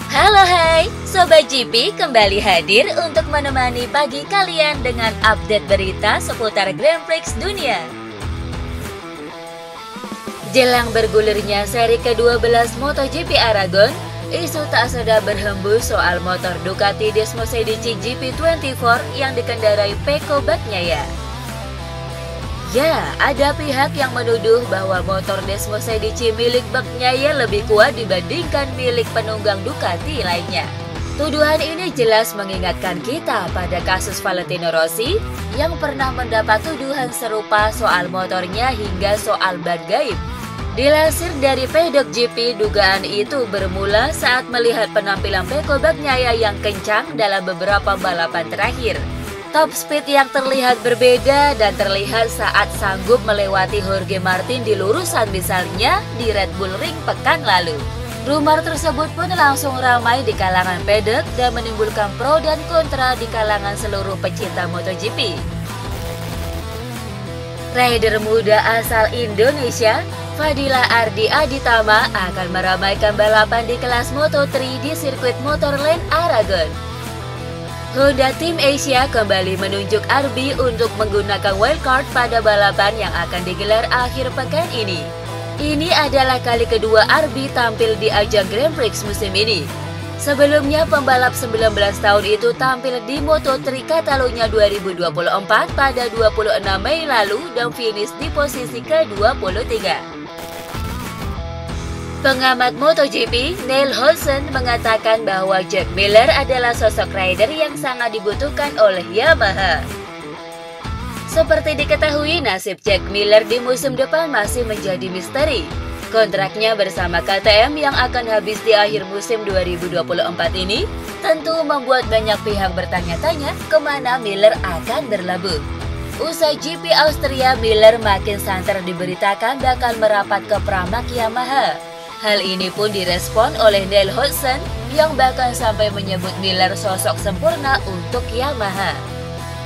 Halo hai, Sobat GP kembali hadir untuk menemani pagi kalian dengan update berita seputar Grand Prix dunia. Jelang bergulirnya seri ke-12 MotoGP Aragon, isu tak sedap berhembus soal motor Ducati Desmosedici GP24 yang dikendarai Pecco Bagnaia. Ya, ada pihak yang menuduh bahwa motor Desmosedici milik Bagnaia lebih kuat dibandingkan milik penunggang Ducati lainnya. Tuduhan ini jelas mengingatkan kita pada kasus Valentino Rossi yang pernah mendapat tuduhan serupa soal motornya hingga soal ban gaib. Dilansir dari Paddock GP, dugaan itu bermula saat melihat penampilan Pecco Bagnaia yang kencang dalam beberapa balapan terakhir. Top speed yang terlihat berbeda dan terlihat saat sanggup melewati Jorge Martin di lurusan misalnya di Red Bull Ring pekan lalu. Rumor tersebut pun langsung ramai di kalangan paddock dan menimbulkan pro dan kontra di kalangan seluruh pecinta MotoGP. Rider muda asal Indonesia, Fadila Ardi Aditama akan meramaikan balapan di kelas Moto3 di sirkuit Motorland Aragon. Honda Team Asia kembali menunjuk Arbi untuk menggunakan wildcard pada balapan yang akan digelar akhir pekan ini. Ini adalah kali kedua Arbi tampil di ajang Grand Prix musim ini. Sebelumnya pembalap 19 tahun itu tampil di Moto3 Catalunya 2024 pada 26 Mei lalu dan finish di posisi ke-23. Pengamat MotoGP, Neil Hodgson mengatakan bahwa Jack Miller adalah sosok rider yang sangat dibutuhkan oleh Yamaha. Seperti diketahui, nasib Jack Miller di musim depan masih menjadi misteri. Kontraknya bersama KTM yang akan habis di akhir musim 2024 ini tentu membuat banyak pihak bertanya-tanya kemana Miller akan berlabuh. Usai GP Austria, Miller makin santer diberitakan bakal merapat ke Pramac Yamaha. Hal ini pun direspon oleh Neil Hodgson yang bahkan sampai menyebut Miller sosok sempurna untuk Yamaha.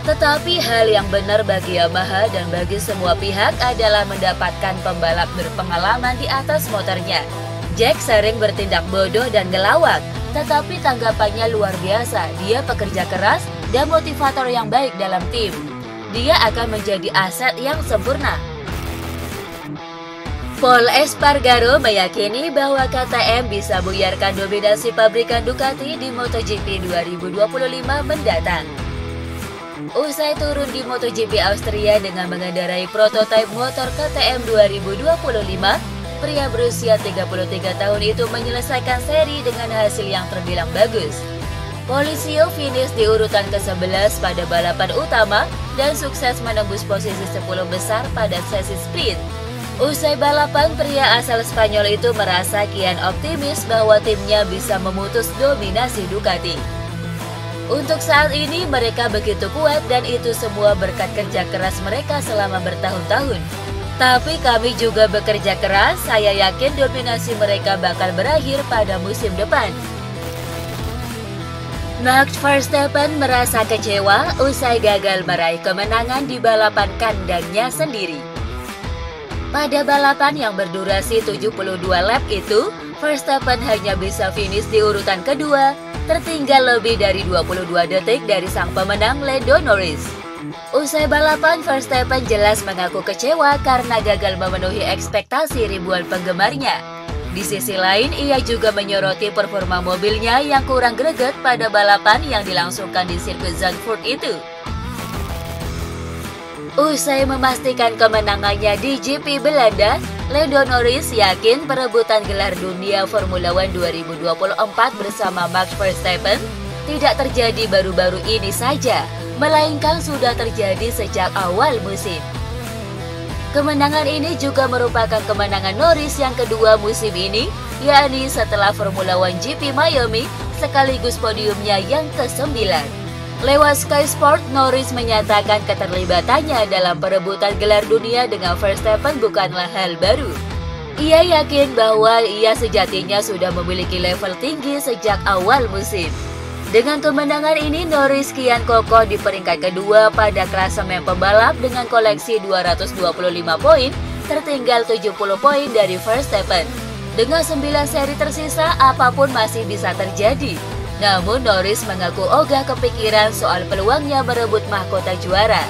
Tetapi hal yang benar bagi Yamaha dan bagi semua pihak adalah mendapatkan pembalap berpengalaman di atas motornya. Jack sering bertindak bodoh dan ngelawak, tetapi tanggapannya luar biasa. Dia pekerja keras dan motivator yang baik dalam tim. Dia akan menjadi aset yang sempurna. Pol Espargaro meyakini bahwa KTM bisa buyarkan dominasi pabrikan Ducati di MotoGP 2025 mendatang. Usai turun di MotoGP Austria dengan mengendarai prototipe motor KTM 2025, pria berusia 33 tahun itu menyelesaikan seri dengan hasil yang terbilang bagus. Polizio finish di urutan ke-11 pada balapan utama dan sukses menembus posisi 10 besar pada sesi sprint. Usai balapan, pria asal Spanyol itu merasa kian optimis bahwa timnya bisa memutus dominasi Ducati. Untuk saat ini mereka begitu kuat dan itu semua berkat kerja keras mereka selama bertahun-tahun. Tapi kami juga bekerja keras, saya yakin dominasi mereka bakal berakhir pada musim depan. Max Verstappen merasa kecewa usai gagal meraih kemenangan di balapan kandangnya sendiri. Pada balapan yang berdurasi 72 lap itu, Verstappen hanya bisa finish di urutan kedua, tertinggal lebih dari 22 detik dari sang pemenang Lando Norris. Usai balapan, Verstappen jelas mengaku kecewa karena gagal memenuhi ekspektasi ribuan penggemarnya. Di sisi lain, ia juga menyoroti performa mobilnya yang kurang greget pada balapan yang dilangsungkan di sirkuit Zandvoort itu. Usai memastikan kemenangannya di GP Belanda, Lando Norris yakin perebutan gelar dunia Formula One 2024 bersama Max Verstappen tidak terjadi baru-baru ini saja, melainkan sudah terjadi sejak awal musim. Kemenangan ini juga merupakan kemenangan Norris yang kedua musim ini, yakni setelah Formula One GP Miami, sekaligus podiumnya yang ke-9. Lewat Sky Sport, Norris menyatakan keterlibatannya dalam perebutan gelar dunia dengan Verstappen bukanlah hal baru. Ia yakin bahwa ia sejatinya sudah memiliki level tinggi sejak awal musim. Dengan kemenangan ini, Norris kian kokoh di peringkat kedua pada klasemen pembalap dengan koleksi 225 poin, tertinggal 70 poin dari Verstappen. Dengan 9 seri tersisa, apapun masih bisa terjadi. Namun Norris mengaku ogah kepikiran soal peluangnya merebut mahkota juara.